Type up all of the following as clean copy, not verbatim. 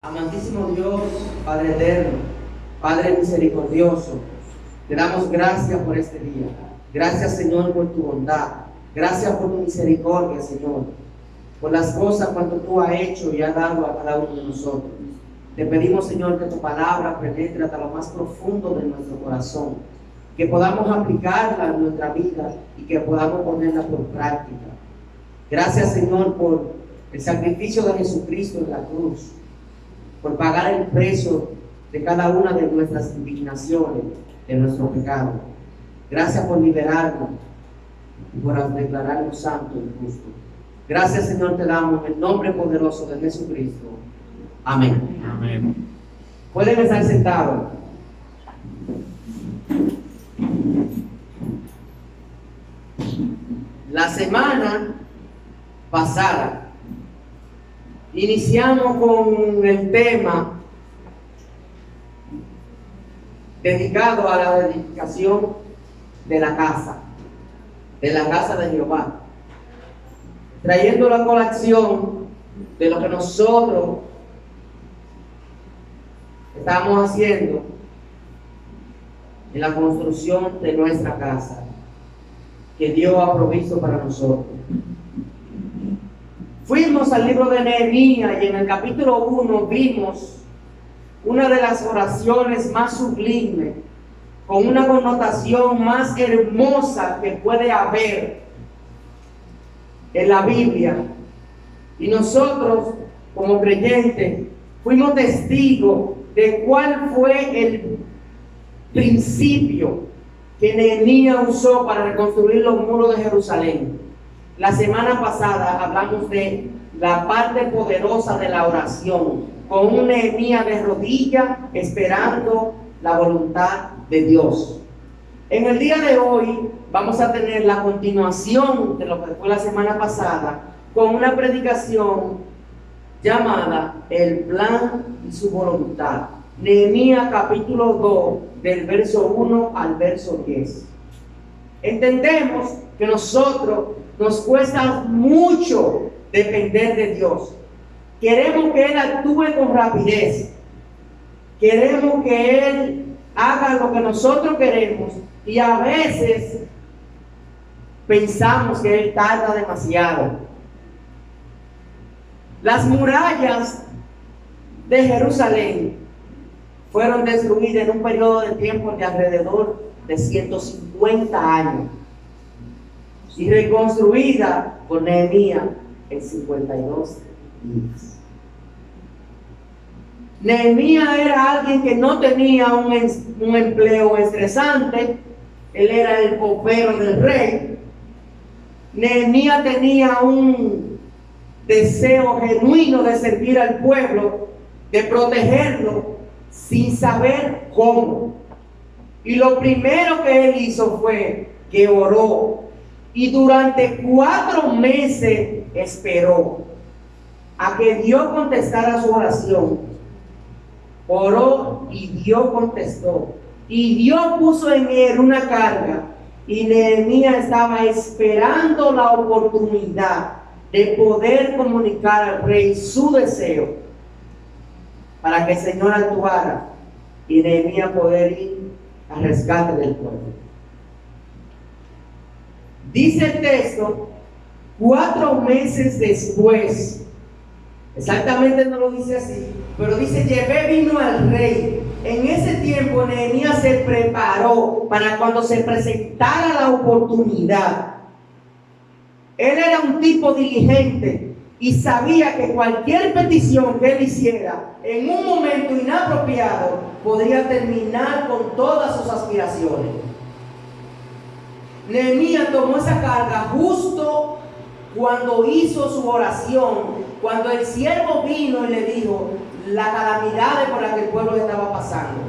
Amantísimo Dios, Padre eterno, Padre misericordioso, te damos gracias por este día. Gracias, Señor, por tu bondad. Gracias por tu misericordia, Señor, por las cosas cuanto tú has hecho y has dado a cada uno de nosotros. Te pedimos, Señor, que tu palabra penetre hasta lo más profundo de nuestro corazón, que podamos aplicarla en nuestra vida y que podamos ponerla por práctica. Gracias, Señor, por el sacrificio de Jesucristo en la cruz, por pagar el precio de cada una de nuestras indignaciones, de nuestro pecado. Gracias por liberarnos y por declararnos santos y justos. Gracias, Señor, te damos en el nombre poderoso de Jesucristo. Amén. Amén. Pueden estar sentados. La semana pasada iniciamos con el tema dedicado a la edificación de la casa de Jehová, trayendo la colación de lo que nosotros estamos haciendo en la construcción de nuestra casa que Dios ha provisto para nosotros. Fuimos al libro de Nehemías y en el capítulo 1 vimos una de las oraciones más sublimes, con una connotación más hermosa que puede haber en la Biblia. Y nosotros, como creyentes, fuimos testigos de cuál fue el principio que Nehemías usó para reconstruir los muros de Jerusalén. La semana pasada hablamos de la parte poderosa de la oración, con un Nehemías de rodillas esperando la voluntad de Dios. En el día de hoy vamos a tener la continuación de lo que fue la semana pasada, con una predicación llamada El plan y su voluntad. Nehemías capítulo 2, del verso 1 al verso 10. Entendemos que nosotros nos cuesta mucho depender de Dios. Queremos que Él actúe con rapidez. Queremos que Él haga lo que nosotros queremos. Y a veces pensamos que Él tarda demasiado. Las murallas de Jerusalén fueron destruidas en un periodo de tiempo de alrededor de 150 años. Y reconstruida por Nehemías en 52 días. Nehemías era alguien que no tenía un empleo estresante. Él era el copero del rey. Nehemías tenía un deseo genuino de servir al pueblo, de protegerlo, sin saber cómo. Y lo primero que él hizo fue que oró. Y durante 4 meses esperó a que Dios contestara su oración. Oró y Dios contestó. Y Dios puso en él una carga. Y Nehemías estaba esperando la oportunidad de poder comunicar al rey su deseo para que el Señor actuara y Nehemías poder ir al rescate del pueblo. Dice el texto, 4 meses después, exactamente no lo dice así, pero dice, llevé vino al rey. En ese tiempo Nehemías se preparó para cuando se presentara la oportunidad. Él era un tipo diligente y sabía que cualquier petición que él hiciera en un momento inapropiado podría terminar con todas sus aspiraciones. Nehemías tomó esa carga justo cuando hizo su oración, cuando el siervo vino y le dijo la calamidad por la que el pueblo estaba pasando.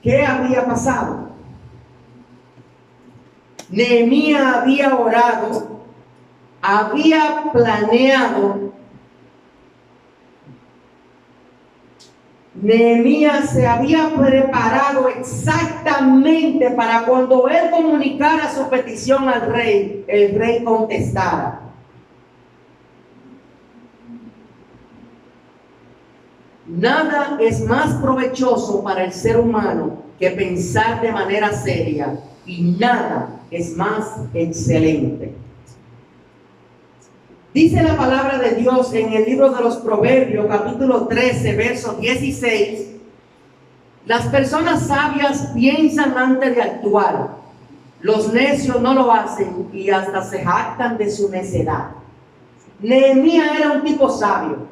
¿Qué había pasado? Nehemías había orado, había planeado. Nehemías se había preparado exactamente para cuando él comunicara su petición al rey, el rey contestara. Nada es más provechoso para el ser humano que pensar de manera seria, y nada es más excelente. Dice la palabra de Dios en el libro de los Proverbios, capítulo 13, verso 16: las personas sabias piensan antes de actuar, los necios no lo hacen y hasta se jactan de su necedad. Nehemías era un tipo sabio.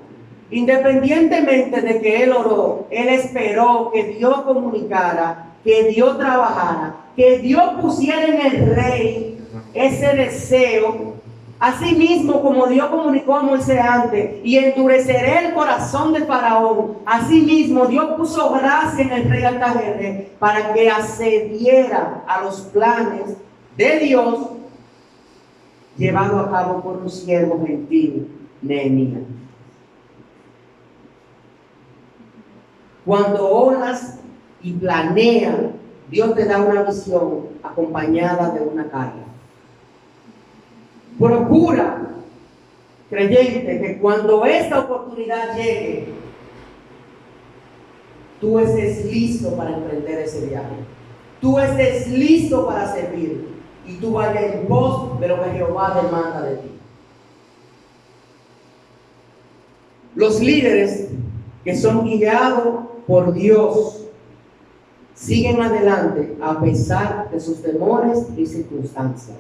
Independientemente de que él oró, él esperó que Dios comunicara, que Dios trabajara, que Dios pusiera en el rey ese deseo. Así mismo como Dios comunicó a Moisés antes, y endureceré el corazón de Faraón, así mismo Dios puso gracia en el rey Artajerjes para que accediera a los planes de Dios llevado a cabo por un siervo gentil, Nehemías. Cuando oras y planeas, Dios te da una visión acompañada de una carga. Procura, creyente, que cuando esta oportunidad llegue, tú estés listo para emprender ese viaje. Tú estés listo para servir y tú vayas en pos de lo que Jehová demanda de ti. Los líderes que son guiados por Dios siguen adelante a pesar de sus temores y circunstancias.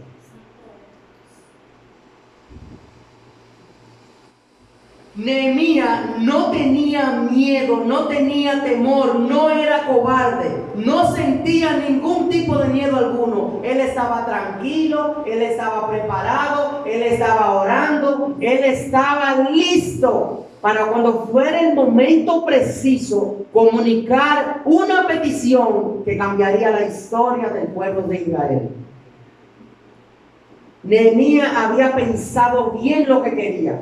Nehemías no tenía miedo, no tenía temor, no era cobarde, no sentía ningún tipo de miedo alguno. Él estaba tranquilo, él estaba preparado, él estaba orando, él estaba listo para cuando fuera el momento preciso comunicar una petición que cambiaría la historia del pueblo de Israel. Nehemías había pensado bien lo que quería.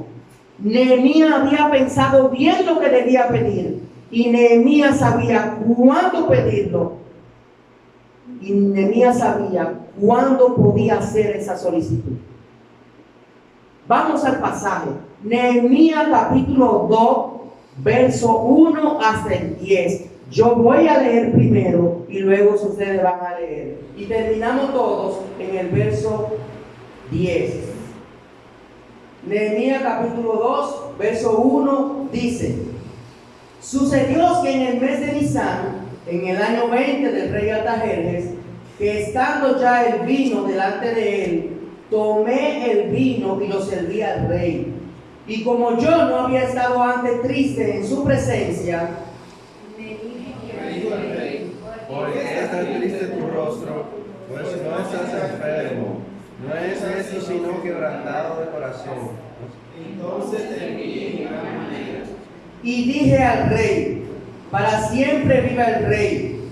Nehemías había pensado bien lo que debía pedir, y Nehemías sabía cuándo pedirlo, y Nehemías sabía cuándo podía hacer esa solicitud. Vamos al pasaje, Nehemías capítulo 2, verso 1 hasta el 10. Yo voy a leer primero y luego ustedes van a leer, y terminamos todos en el verso 10. Nehemías capítulo 2, verso 1 dice: sucedió que en el mes de Nisán, en el año 20 del rey Artajerjes, que estando ya el vino delante de él, tomé el vino y lo serví al rey. Y como yo no había estado antes triste en su presencia, me dijo el rey: ¿por qué está triste tu rostro? Pues no estás enfermo. No es eso sino quebrantado de corazón. Entonces te envié en gran manera. Y dije al rey: para siempre viva el rey.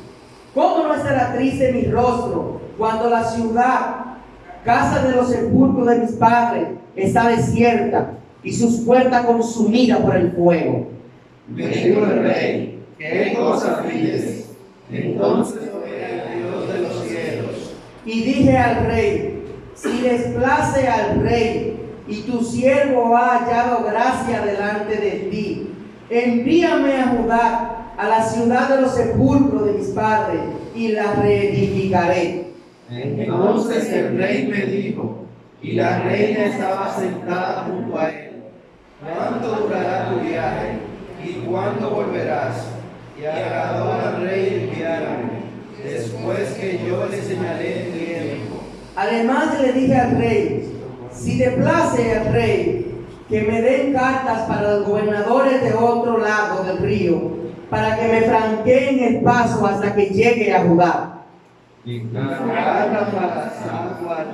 ¿Cómo no estará triste mi rostro cuando la ciudad, casa de los sepulcros de mis padres, está desierta y sus puertas consumidas por el fuego? Me dijo el rey: ¿qué cosa pides? Entonces oré al Dios de los cielos. Y dije al rey: si les place al rey y tu siervo ha hallado gracia delante de ti, envíame a Judá, a la ciudad de los sepulcros de mis padres, y la reedificaré. Entonces el rey me dijo, y la reina estaba sentada junto a él: ¿cuánto durará tu viaje? ¿Y cuándo volverás? Y agradó al rey enviarme, después que yo le señalé el tiempo. Además le dije al rey: si te place al rey, que me den cartas para los gobernadores de otro lado del río, para que me franqueen el paso hasta que llegue a Judá. La carta para San Juan.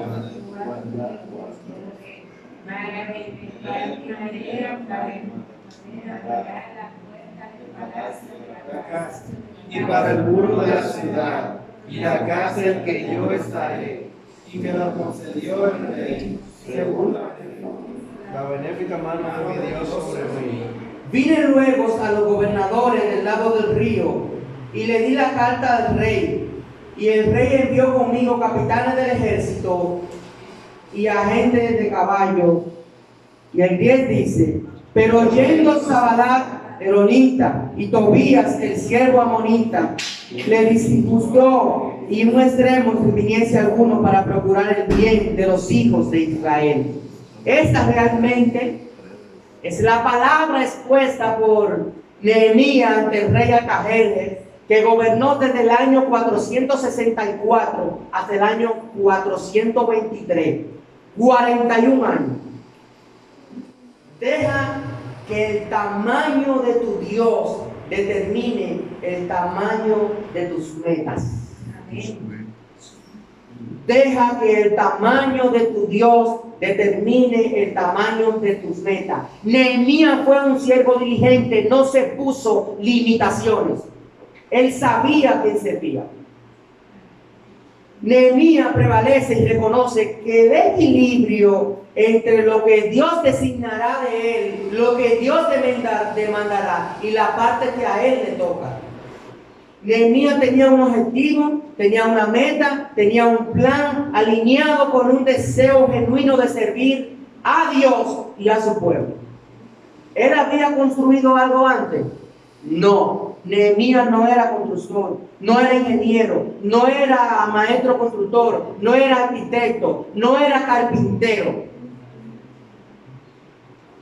Y para el muro de la ciudad, y la casa en que yo estaré, y me lo concedió el rey, según la benéfica mano de mi Dios sobre mí. Vine luego a los gobernadores del lado del río, y le di la carta al rey. Y el rey envió conmigo capitanes del ejército y agentes de caballo. Y el 10 dice: pero oyendo Sabadat, eronita, y Tobías, el siervo amonita, le disgustó y no extremo sin viniese alguno para procurar el bien de los hijos de Israel. Esta realmente es la palabra expuesta por Nehemías ante el rey Artajerjes, que gobernó desde el año 464 hasta el año 423, 41 años. Deja que el tamaño de tu Dios determine el tamaño de tus metas. Deja que el tamaño de tu Dios determine el tamaño de tus metas. Nehemías fue un siervo diligente, no se puso limitaciones. Él sabía que servía. Nehemías prevalece y reconoce que el equilibrio entre lo que Dios designará de él, lo que Dios demandará y la parte que a él le toca. Nehemías tenía un objetivo, tenía una meta, tenía un plan alineado con un deseo genuino de servir a Dios y a su pueblo. ¿Él había construido algo antes? No. Nehemías no era constructor, no era ingeniero, no era maestro constructor, no era arquitecto, no era carpintero.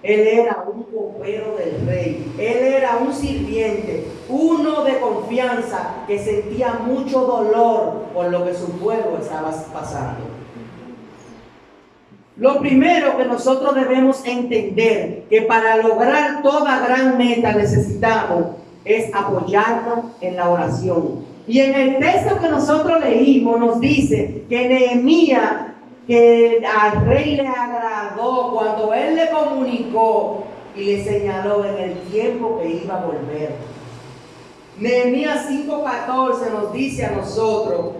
Él era un copero del rey, él era un sirviente, uno de confianza que sentía mucho dolor por lo que su pueblo estaba pasando. Lo primero que nosotros debemos entender, que para lograr toda gran meta necesitamos, es apoyarnos en la oración. Y en el texto que nosotros leímos nos dice que Nehemías, que al rey le agradó cuando él le comunicó y le señaló en el tiempo que iba a volver. Nehemías 5:14 nos dice a nosotros: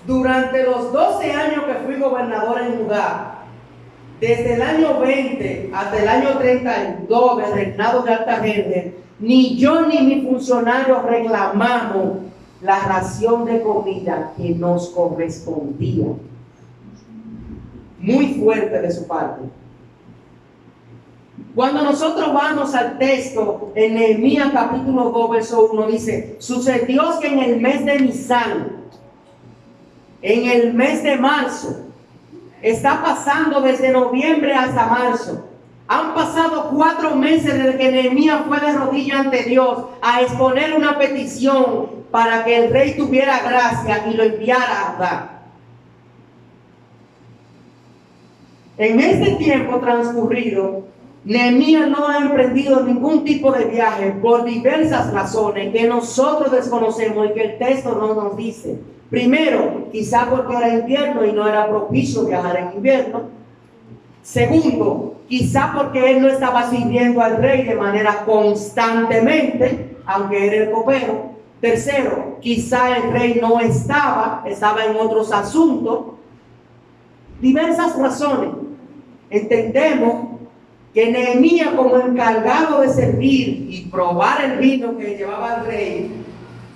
durante los 12 años que fui gobernador en Judá, desde el año 20 hasta el año 32 del reinado de Artajerjes, ni yo ni mis funcionarios reclamamos la ración de comida que nos correspondía. Muy fuerte de su parte. Cuando nosotros vamos al texto en Nehemías capítulo 2 verso 1 dice: sucedió que en el mes de Nisán, en el mes de marzo, está pasando desde noviembre hasta marzo. Han pasado 4 meses desde que Nehemías fue de rodillas ante Dios a exponer una petición para que el rey tuviera gracia y lo enviara a Judá. En este tiempo transcurrido, Nehemías no ha emprendido ningún tipo de viaje por diversas razones que nosotros desconocemos y que el texto no nos dice. Primero, quizá porque era invierno y no era propicio viajar en invierno. Segundo, quizá porque él no estaba sirviendo al rey de manera constantemente, aunque era el copero. Tercero, quizá el rey no estaba en otros asuntos. Diversas razones. Entendemos que Nehemías, como encargado de servir y probar el vino que llevaba el rey,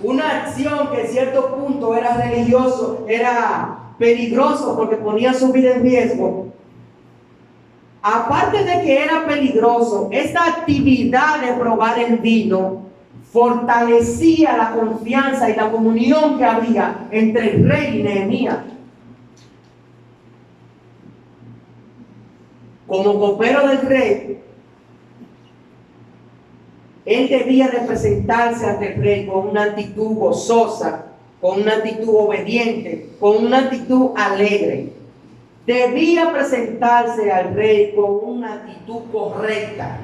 una acción que en cierto punto era religioso, era peligroso porque ponía su vida en riesgo. Aparte de que era peligroso, esta actividad de probar el vino fortalecía la confianza y la comunión que había entre el rey y Nehemías. Como copero del rey, él debía de presentarse ante el rey con una actitud gozosa, con una actitud obediente, con una actitud alegre. Debía presentarse al rey con una actitud correcta.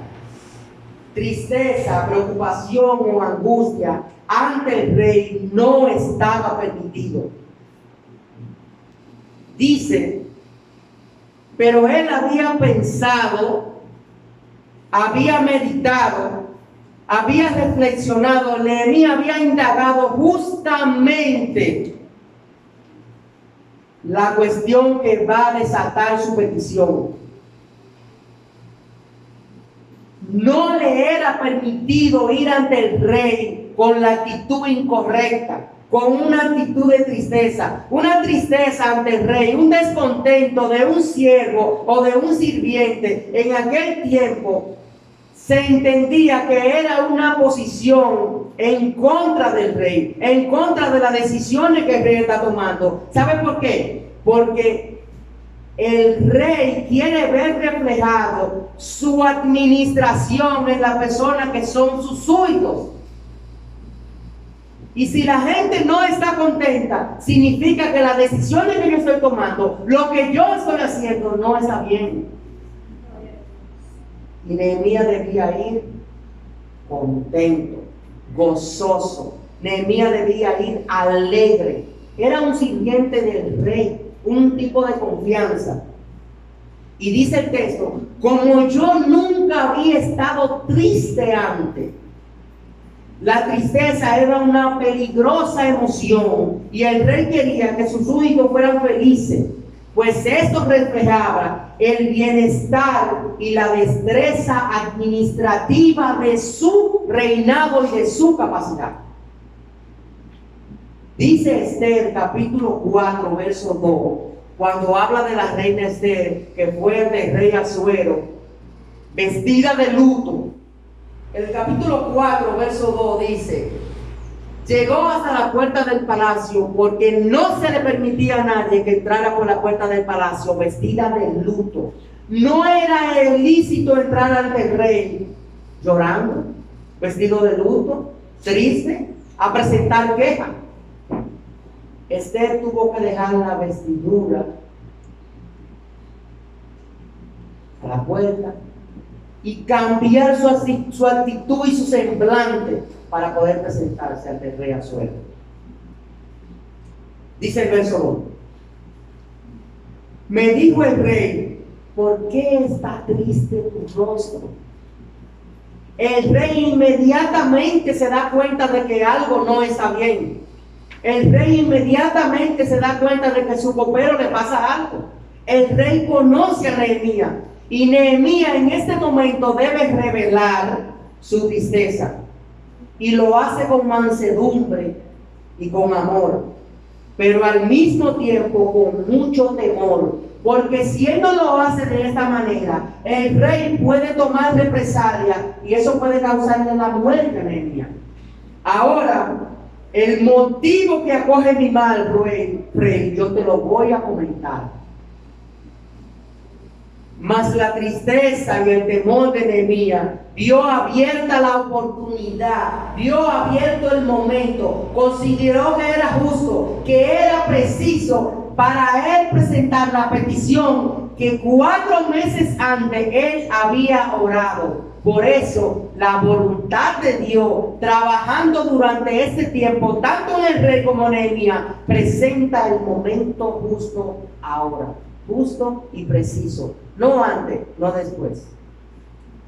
Tristeza, preocupación o angustia ante el rey no estaba permitido. Dice: pero él había pensado, había meditado, había reflexionado, Nehemías había indagado justamente la cuestión que va a desatar su petición. No le era permitido ir ante el rey con la actitud incorrecta, con una actitud de tristeza, una tristeza ante el rey, un descontento de un siervo o de un sirviente. En aquel tiempo se entendía que era una posición en contra del rey, en contra de las decisiones que el rey está tomando. ¿Sabe por qué? Porque el rey quiere ver reflejado su administración en las personas que son sus súbditos. Y si la gente no está contenta, significa que las decisiones que yo estoy tomando, lo que yo estoy haciendo, no está bien. Y Nehemías debía ir contento, gozoso. Nehemías debía ir alegre. Era un sirviente del rey, un tipo de confianza. Y dice el texto, como yo nunca había estado triste antes. La tristeza era una peligrosa emoción y el rey quería que sus súbditos fueran felices, pues esto reflejaba el bienestar y la destreza administrativa de su reinado y de su capacidad. Dice Esther, capítulo 4, verso 2, cuando habla de la reina Esther, que fue del rey Asuero, vestida de luto. El capítulo 4, verso 2 dice: llegó hasta la puerta del palacio porque no se le permitía a nadie que entrara por la puerta del palacio vestida de luto. No era ilícito entrar ante el rey llorando, vestido de luto, triste, a presentar queja. Esther tuvo que dejar la vestidura a la puerta y cambiar su actitud y su semblante para poder presentarse ante el rey Asuero. Dice el verso 2: me dijo el rey, ¿por qué está triste tu rostro? El rey inmediatamente se da cuenta de que algo no está bien. El rey inmediatamente se da cuenta de que a su copero le pasa algo. El rey conoce a Nehemías. Y Nehemías en este momento debe revelar su tristeza. Y lo hace con mansedumbre y con amor. Pero al mismo tiempo con mucho temor. Porque si él no lo hace de esta manera, el rey puede tomar represalia y eso puede causarle la muerte a Nehemías. Ahora, el motivo que acoge mi mal, rey, yo te lo voy a comentar. Mas la tristeza y el temor de Nehemías vio abierta la oportunidad, vio abierto el momento, consideró que era justo, que era preciso para él presentar la petición que 4 meses antes él había orado. Por eso la voluntad de Dios, trabajando durante este tiempo, tanto en el rey como en Nehemías, presenta el momento justo ahora, justo y preciso. No antes, no después.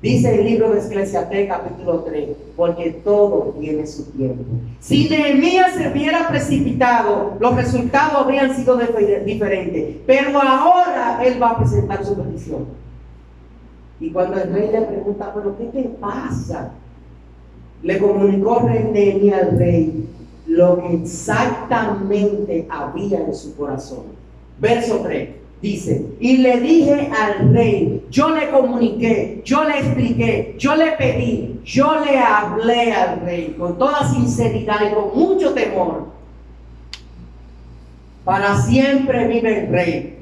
Dice el libro de Eclesiastés capítulo 3, porque todo tiene su tiempo. Si Nehemías se hubiera precipitado, los resultados habrían sido diferentes. Pero ahora él va a presentar su petición. Y cuando el rey le pregunta, ¿pero qué te pasa? Le comunicó Nehemías al rey lo que exactamente había en su corazón. Verso 3. Dice, y le dije al rey, yo le comuniqué, yo le expliqué, yo le pedí, yo le hablé al rey con toda sinceridad y con mucho temor. Para siempre vive el rey.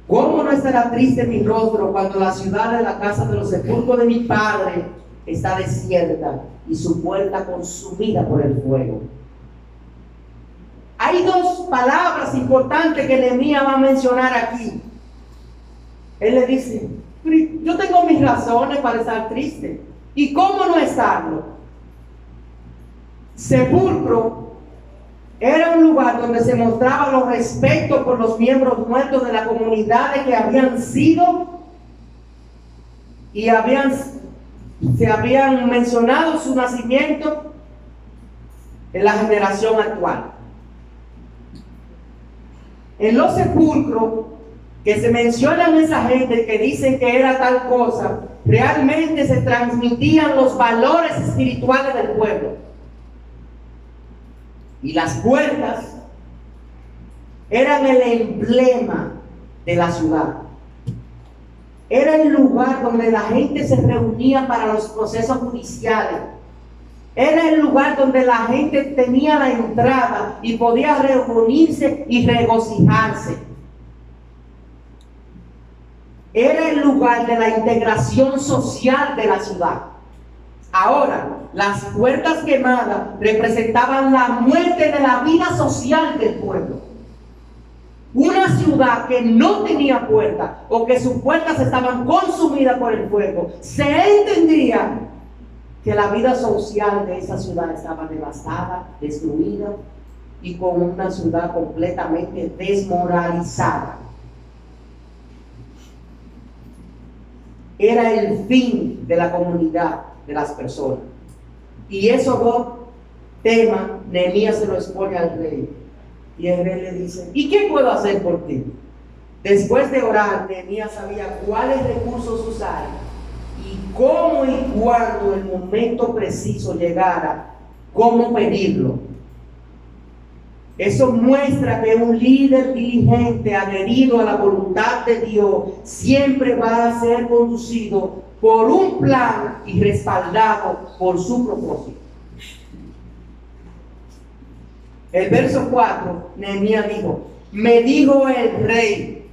¿Cómo no estará triste mi rostro cuando la ciudad de la casa de los sepulcros de mi padre está desierta y su puerta consumida por el fuego? Hay 2 palabras importantes que Nehemías va a mencionar aquí. Él le dice, yo tengo mis razones para estar triste. ¿Y cómo no estarlo? Sepulcro era un lugar donde se mostraba los respetos por los miembros muertos de la comunidad que habían sido y se habían mencionado su nacimiento en la generación actual. En los sepulcros que se mencionan esa gente que dicen que era tal cosa, realmente se transmitían los valores espirituales del pueblo. Y las puertas eran el emblema de la ciudad. era el lugar donde la gente se reunía para los procesos judiciales. Era el lugar donde la gente tenía la entrada y podía reunirse y regocijarse. Era el lugar de la integración social de la ciudad. Ahora, las puertas quemadas representaban la muerte de la vida social del pueblo. Una ciudad que no tenía puertas o que sus puertas estaban consumidas por el fuego, se entendía que la vida social de esa ciudad estaba devastada, destruida y con una ciudad completamente desmoralizada. Era el fin de la comunidad, de las personas. Y esos dos temas, Nehemías se lo expone al rey. Y el rey le dice: ¿y qué puedo hacer por ti? Después de orar, Nehemías sabía cuáles recursos usar y cómo y cuándo el momento preciso llegara, cómo pedirlo. Eso muestra que un líder diligente, adherido a la voluntad de Dios, siempre va a ser conducido por un plan y respaldado por su propósito. El verso 4, Nehemías dijo: me dijo el rey.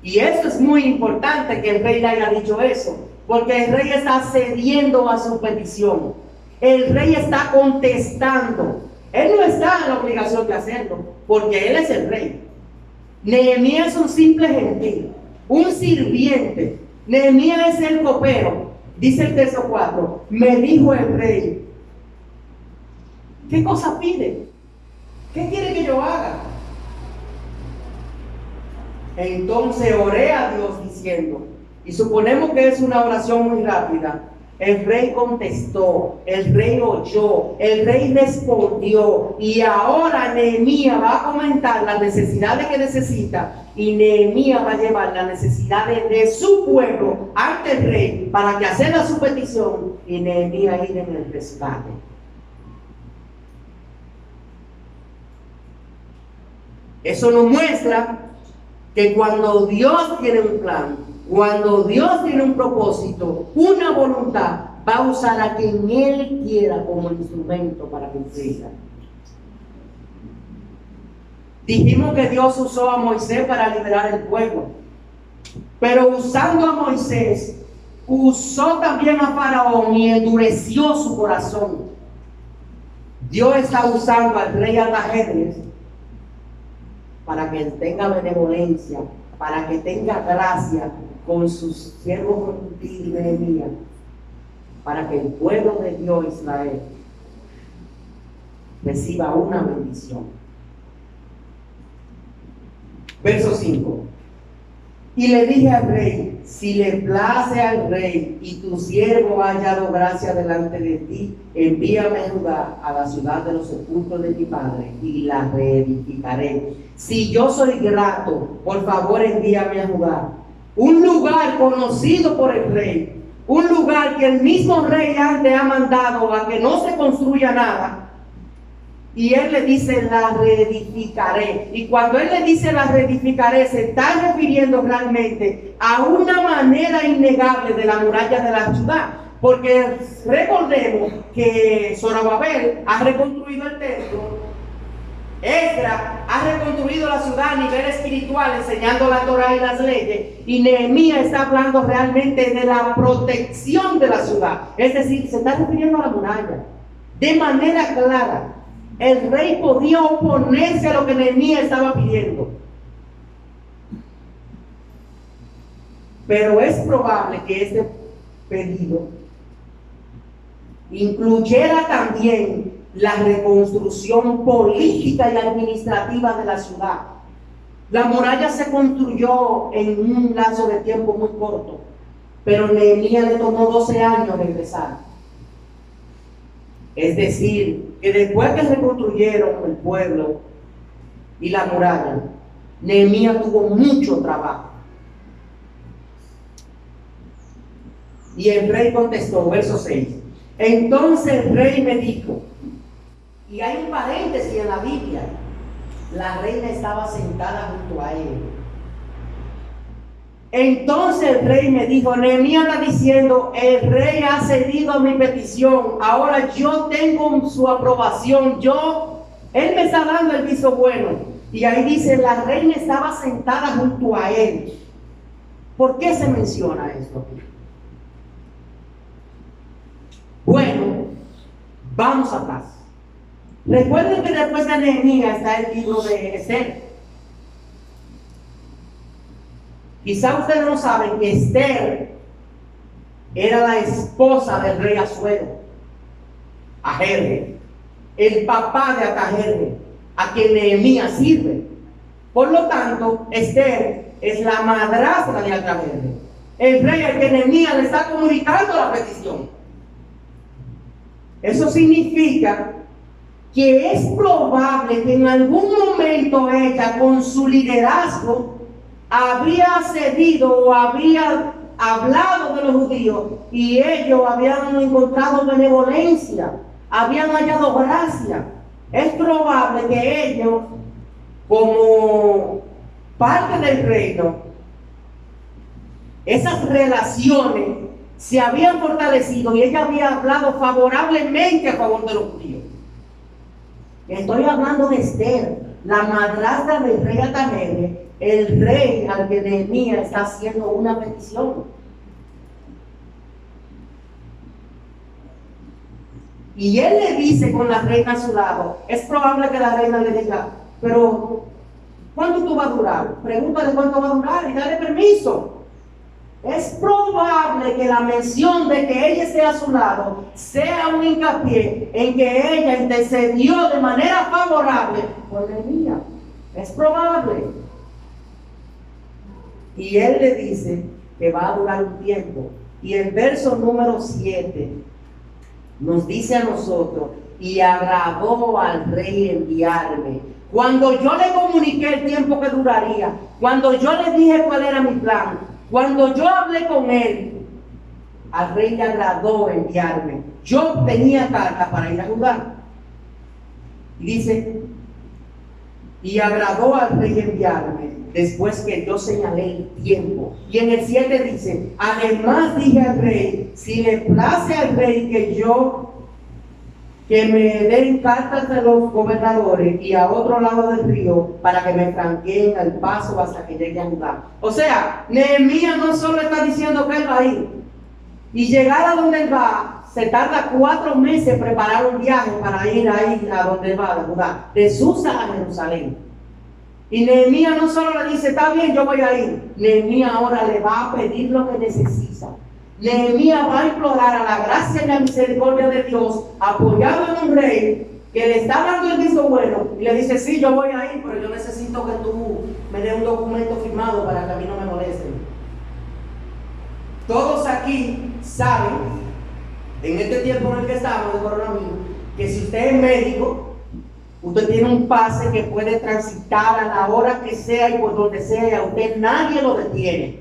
Y eso es muy importante que el rey le haya dicho eso, porque el rey está cediendo a su petición. El rey está contestando. Él no está en la obligación de hacerlo, porque él es el rey. Nehemías es un simple gentil, un sirviente. Nehemías es el copero. Dice el texto 4, me dijo el rey: ¿qué cosa pide? ¿Qué quiere que yo haga? Entonces oré a Dios diciendo, y suponemos que es una oración muy rápida. El rey contestó, el rey oyó, el rey respondió, y ahora Nehemías va a comentar las necesidades que necesita, y Nehemías va a llevar las necesidades de su pueblo ante el rey para que acceda a su petición, y Nehemías ir en el rescate. Eso nos muestra que cuando Dios tiene un plan, cuando Dios tiene un propósito, una voluntad, va a usar a quien Él quiera como instrumento para cumplirla. Dijimos que Dios usó a Moisés para liberar el pueblo, pero usando a Moisés, usó también a Faraón y endureció su corazón. Dios está usando al rey Artajerjes para que tenga benevolencia, para que tenga gracia con sus siervos y Nehemías, para que el pueblo de Dios Israel reciba una bendición. Verso 5. Y le dije al rey: si le place al rey y tu siervo ha hallado gracia delante de ti, envíame a Judá, a la ciudad de los sepulcros de mi padre, y la reedificaré. Si yo soy grato, por favor envíame a Judá, un lugar conocido por el rey, un lugar que el mismo rey antes ha mandado a que no se construya nada. Y él le dice: la reedificaré. Y cuando él le dice la reedificaré, se está refiriendo realmente a una manera innegable de la muralla de la ciudad. Porque recordemos que Zorobabel ha reconstruido el templo, Esdras ha reconstruido la ciudad a nivel espiritual, enseñando la Torá y las leyes, y Nehemías está hablando realmente de la protección de la ciudad. Es decir, se está refiriendo a la muralla de manera clara. El rey podía oponerse a lo que Nehemías estaba pidiendo, pero es probable que este pedido incluyera también la reconstrucción política y administrativa de la ciudad. La muralla se construyó en un lapso de tiempo muy corto, pero Nehemías le tomó 12 años regresar. Es decir, que después que reconstruyeron el pueblo y la muralla, Nehemías tuvo mucho trabajo. Y el rey contestó, verso 6. Entonces el rey me dijo, y hay un paréntesis en la Biblia, la reina estaba sentada junto a él. Entonces el rey me dijo, Nehemías está diciendo, el rey ha cedido a mi petición, ahora yo tengo su aprobación, él me está dando el visto bueno. Y ahí dice, la reina estaba sentada junto a él. ¿Por qué se menciona esto aquí? Bueno, vamos atrás. Recuerden que después de Nehemías está el libro de Esther. Quizá ustedes no saben que Esther era la esposa del rey Asuero, Ajerjes, el papá de Atajerjes, a quien Nehemías sirve. Por lo tanto, Esther es la madrastra de Atajerjes, el rey al que Nehemías le está comunicando la petición. Eso significa que es probable que en algún momento ella, con su liderazgo, habría cedido o habría hablado de los judíos y ellos habían encontrado benevolencia, habían hallado gracia. Es probable que ellos, como parte del reino, esas relaciones se habían fortalecido y ella había hablado favorablemente a favor de los judíos. Estoy hablando de Esther, la madrastra del rey Atajerjes, el rey al que Nehemías está haciendo una petición. Y él le dice con la reina a su lado, es probable que la reina le diga, pero ¿cuánto tú vas a durar? Pregúntale cuánto va a durar y dale permiso. Es probable que la mención de que ella esté a su lado sea un hincapié en que ella intercedió de manera favorable por Nehemías. Es probable. Y él le dice que va a durar un tiempo. Y el verso número 7 nos dice a nosotros, y agradó al rey enviarme. Cuando yo le comuniqué el tiempo que duraría, cuando yo le dije cuál era mi plan, cuando yo hablé con él, al rey le agradó enviarme. Yo tenía carta para ir a Judá. Y dice, y agradó al rey enviarme después que yo señalé el tiempo. Y en el 7 dice, además dije al rey, si le place al rey que me den cartas de los gobernadores y a otro lado del río para que me franqueen el paso hasta que llegue a Judá. O sea, Nehemías no solo está diciendo que él va a ir y llegar a donde él va, se tarda 4 meses preparar un viaje para ir ahí a donde él va, a Judá, de Susa a Jerusalén. Y Nehemías no solo le dice, está bien, yo voy a ir. Nehemías ahora le va a pedir lo que necesita. Nehemías va a implorar a la gracia y la misericordia de Dios, apoyado en un rey que le está dando el visto bueno y le dice, sí, yo voy a ir, pero yo necesito que tú me des un documento firmado para que a mí no me molesten. Todos aquí saben, en este tiempo en el que estamos de coronavirus, que si usted es médico, usted tiene un pase que puede transitar a la hora que sea y por donde sea. Usted nadie lo detiene.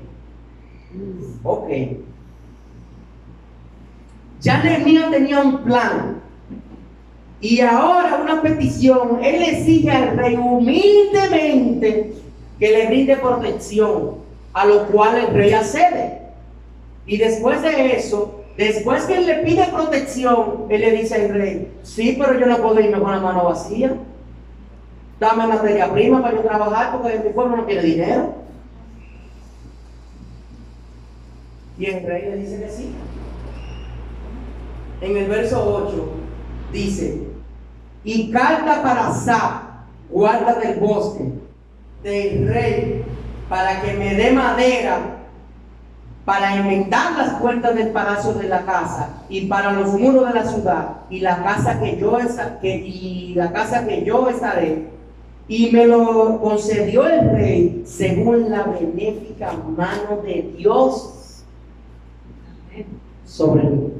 Ok. Ya Nehemías tenía un plan. Y ahora una petición. Él exige al rey humildemente que le brinde protección, a lo cual el rey accede. Y después de eso, después que él le pide protección, él le dice al rey, sí, pero yo no puedo irme con la mano vacía. Dame materia prima para yo trabajar porque mi pueblo no tiene dinero. Y el rey le dice que sí. En el verso 8 dice, y carta para Asaf, guarda del bosque, del rey, para que me dé madera para enmendar las puertas del palacio de la casa y para los muros de la ciudad y la casa que yo estaré. Y me lo concedió el rey según la benéfica mano de Dios sobre mí.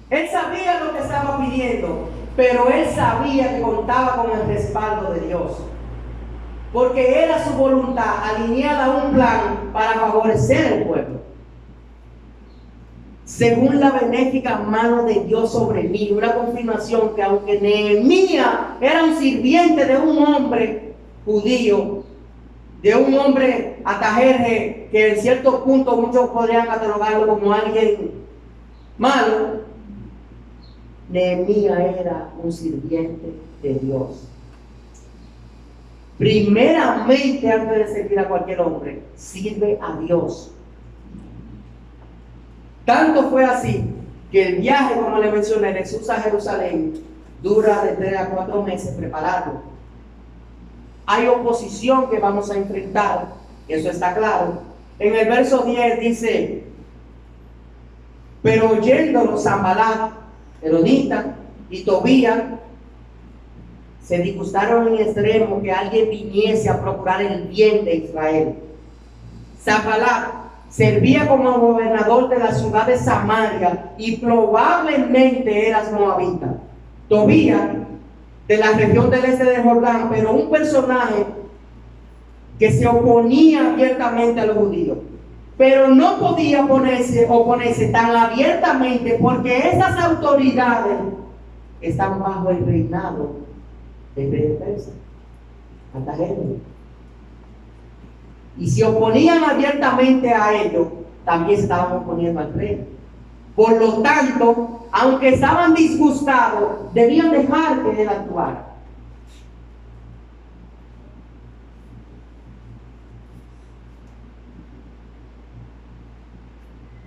Él sabía lo que estaba pidiendo, pero él sabía que contaba con el respaldo de Dios, porque era su voluntad alineada a un plan para favorecer al pueblo. Según la benéfica mano de Dios sobre mí, una confirmación que aunque Nehemías era un sirviente de un hombre judío, de un hombre Atajerje, que en cierto punto muchos podrían catalogarlo como alguien malo, Nehemías era un sirviente de Dios. Primeramente, antes de servir a cualquier hombre, sirve a Dios. Tanto fue así que el viaje, como le mencioné, de Jesús a Jerusalén, dura de 3 a 4 meses prepararlo. Hay oposición que vamos a enfrentar, eso está claro. En el verso 10 dice: pero oyéndolo Sanballat, Eronita y Tobías se disgustaron en extremo que alguien viniese a procurar el bien de Israel. Sanballat servía como gobernador de la ciudad de Samaria y probablemente era moabita. Tobías, de la región del este de Jordán, pero un personaje que se oponía abiertamente a los judíos. Pero no podía oponerse tan abiertamente porque esas autoridades están bajo el reinado del rey de Persia, Artajerjes. Y si oponían abiertamente a ellos, también se estaban oponiendo al rey. Por lo tanto, aunque estaban disgustados, debían dejar que él actuara.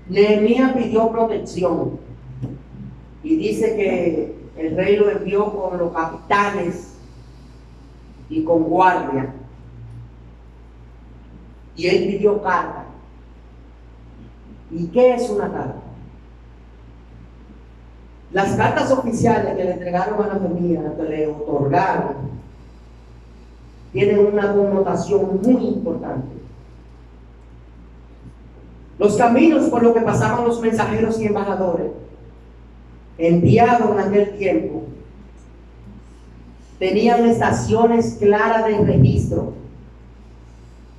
Nehemías pidió protección y dice que el rey lo envió con los capitanes y con guardia, y él pidió carta. ¿Y qué es una carta? Las cartas oficiales que le entregaron a Nehemías, que le otorgaron, tienen una connotación muy importante. Los caminos por los que pasaban los mensajeros y embajadores enviados en aquel tiempo tenían estaciones claras de registro.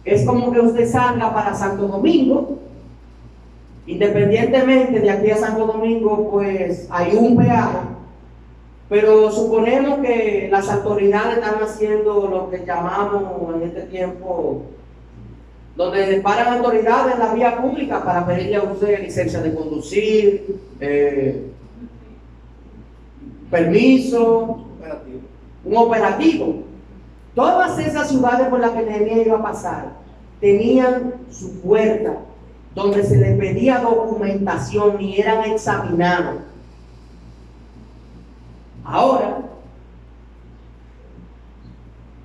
Es como que usted salga para Santo Domingo, independientemente de aquí a Santo Domingo, pues hay un peaje, pero suponemos que las autoridades están haciendo lo que llamamos en este tiempo, donde paran autoridades en la vía pública para pedirle a usted licencia de conducir, permiso, un operativo. Todas esas ciudades por las que Nehemías iba a pasar tenían su puerta donde se les pedía documentación y eran examinados. Ahora,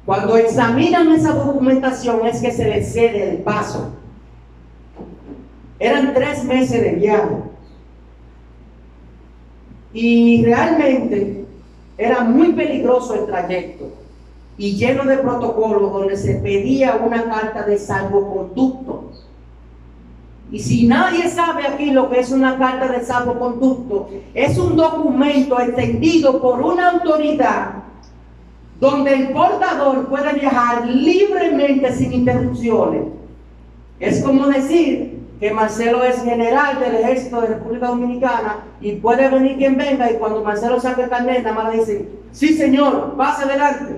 cuando examinan esa documentación es que se les cede el paso. Eran 3 meses de viaje. Y realmente era muy peligroso el trayecto y lleno de protocolos donde se pedía una carta de salvoconducto. Y si nadie sabe aquí lo que es una carta de salvoconducto, es un documento extendido por una autoridad donde el portador puede viajar libremente sin interrupciones. Es como decir que Marcelo es general del ejército de República Dominicana y puede venir quien venga, y cuando Marcelo saque el carnet, nada más le dicen: sí señor, pase adelante.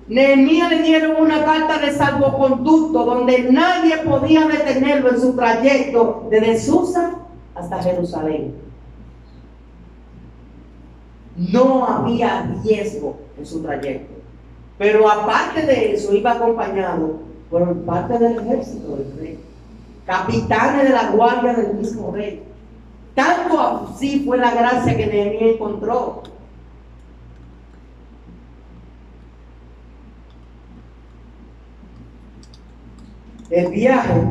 Nehemías le dieron una carta de salvoconducto donde nadie podía detenerlo en su trayecto desde Susa hasta Jerusalén. No había riesgo en su trayecto, pero aparte de eso iba acompañado por parte del ejército del rey, capitanes de la guardia del mismo rey. Tanto así fue la gracia que Nehemías encontró. El viaje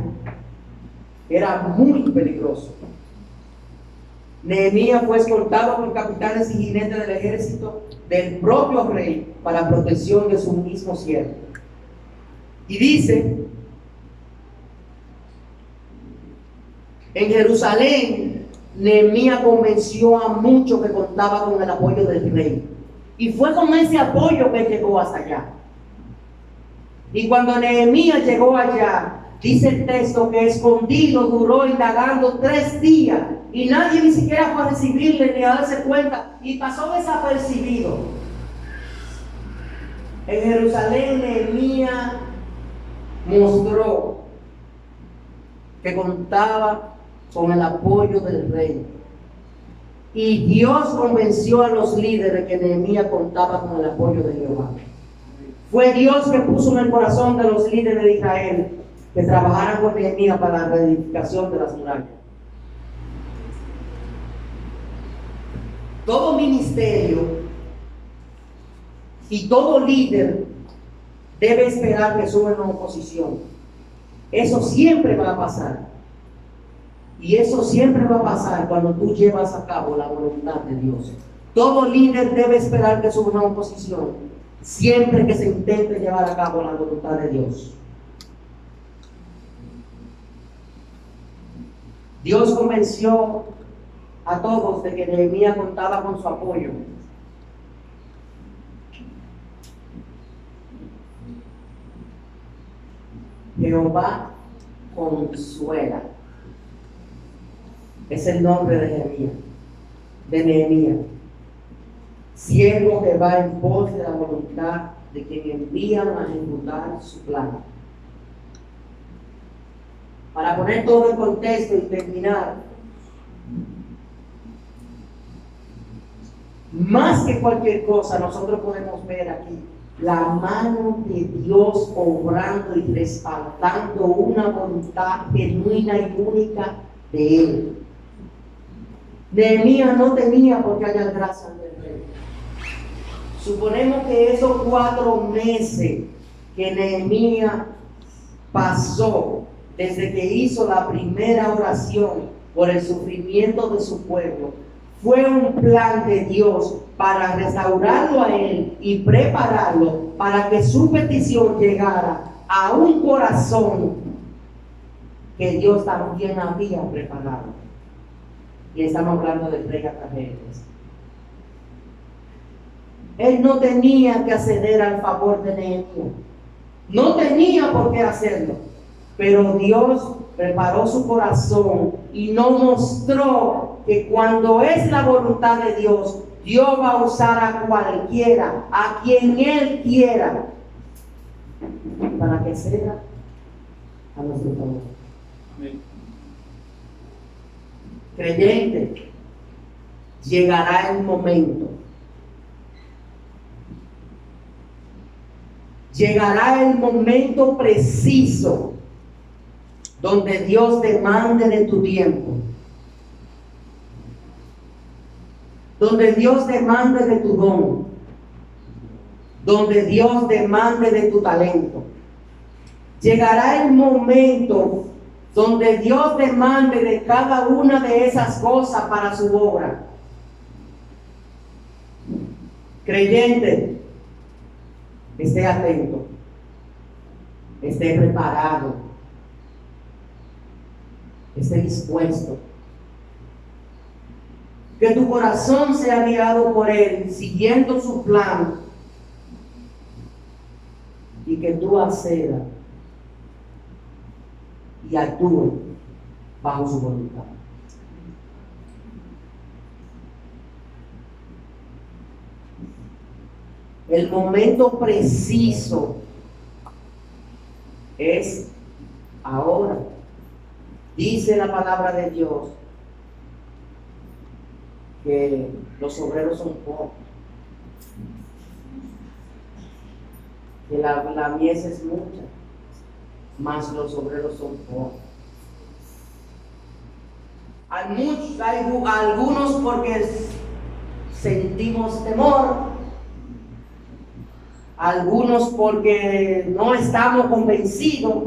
era muy peligroso. Nehemías fue escoltado por capitanes y jinetes del ejército del propio rey para protección de su mismo siervo. Y dice: en Jerusalén, Nehemías convenció a muchos que contaban con el apoyo del rey. Y fue con ese apoyo que llegó hasta allá. Y cuando Nehemías llegó allá, dice el texto que escondido duró indagando 3 días. Y nadie ni siquiera fue a recibirle ni a darse cuenta. Y pasó desapercibido. En Jerusalén, Nehemías mostró que contaba con el apoyo del rey. Y Dios convenció a los líderes que Nehemías contaba con el apoyo de Jehová. Fue Dios que puso en el corazón de los líderes de Israel que trabajaran con Nehemías para la reedificación de las murallas. Todo ministerio y todo líder debe esperar que suba una oposición. Eso siempre va a pasar. Y eso siempre va a pasar cuando tú llevas a cabo la voluntad de Dios. Todo líder debe esperar que suba una oposición siempre que se intente llevar a cabo la voluntad de Dios. Dios convenció a todos de que Nehemías contaba con su apoyo. Jehová consuela. Es el nombre de Nehemías. Siervo que va en pos de la voluntad de quien envían a ejecutar su plan. Para poner todo en contexto y terminar, más que cualquier cosa, nosotros podemos ver aquí la mano de Dios obrando y respaldando una voluntad genuina y única de Él. Nehemías no tenía por qué hallar gracia ante el rey. Suponemos que esos 4 meses que Nehemías pasó desde que hizo la primera oración por el sufrimiento de su pueblo, fue un plan de Dios para restaurarlo a él y prepararlo para que su petición llegara a un corazón que Dios también había preparado. Y estamos hablando del rey Artajerjes. Él no tenía que acceder al favor de Nehemías. No tenía por qué hacerlo. Pero Dios preparó su corazón y nos mostró que cuando es la voluntad de Dios, Dios va a usar a cualquiera, a quien Él quiera, para que sea a nuestro favor. Amén. Creyente, llegará el momento. Llegará el momento preciso donde Dios demande de tu tiempo, donde Dios demande de tu don, donde Dios demande de tu talento. Llegará el momento donde Dios demande de cada una de esas cosas para su obra. Creyente, esté atento, esté preparado, esté dispuesto. Que tu corazón sea guiado por Él, siguiendo su plan, y que tú accedas y actúes bajo su voluntad. El momento preciso es ahora. Dice la palabra de Dios que los obreros son pocos, que la mies es mucha, mas los obreros son pocos. Hay algunos porque sentimos temor, algunos porque no estamos convencidos,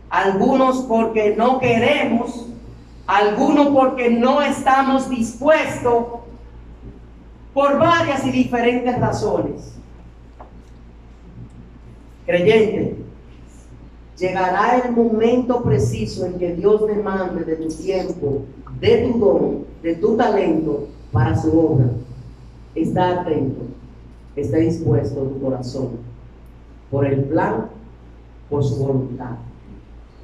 algunos porque no queremos, algunos porque no estamos dispuestos, por varias y diferentes razones. Creyente, llegará el momento preciso en que Dios demande de tu tiempo, de tu don, de tu talento para su obra. Está atento, está dispuesto tu corazón por el plan, por su voluntad.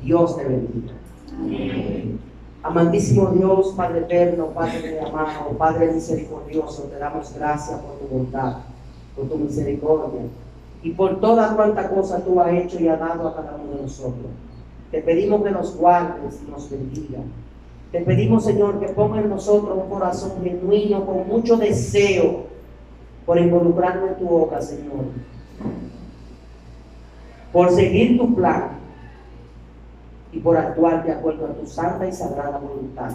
Dios te bendiga. Amén. Amantísimo Dios, Padre eterno, Padre amado, Padre misericordioso, te damos gracias por tu bondad, por tu misericordia. y por toda cuanta cosa tú has hecho y has dado a cada uno de nosotros. Te pedimos que nos guardes y nos bendiga. Te pedimos, Señor, que ponga en nosotros un corazón genuino, con mucho deseo por involucrarnos en tu obra, Señor, por seguir tu plan y por actuar de acuerdo a tu santa y sagrada voluntad.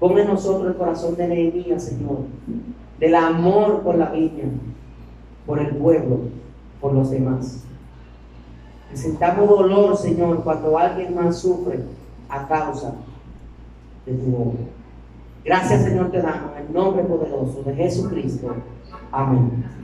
Pon en nosotros el corazón de Nehemías, Señor, del amor por la viña, por el pueblo, por los demás. Que sintamos dolor, Señor, cuando alguien más sufre a causa de tu obra. Gracias, Señor, te damos en el nombre poderoso de Jesucristo. Amén.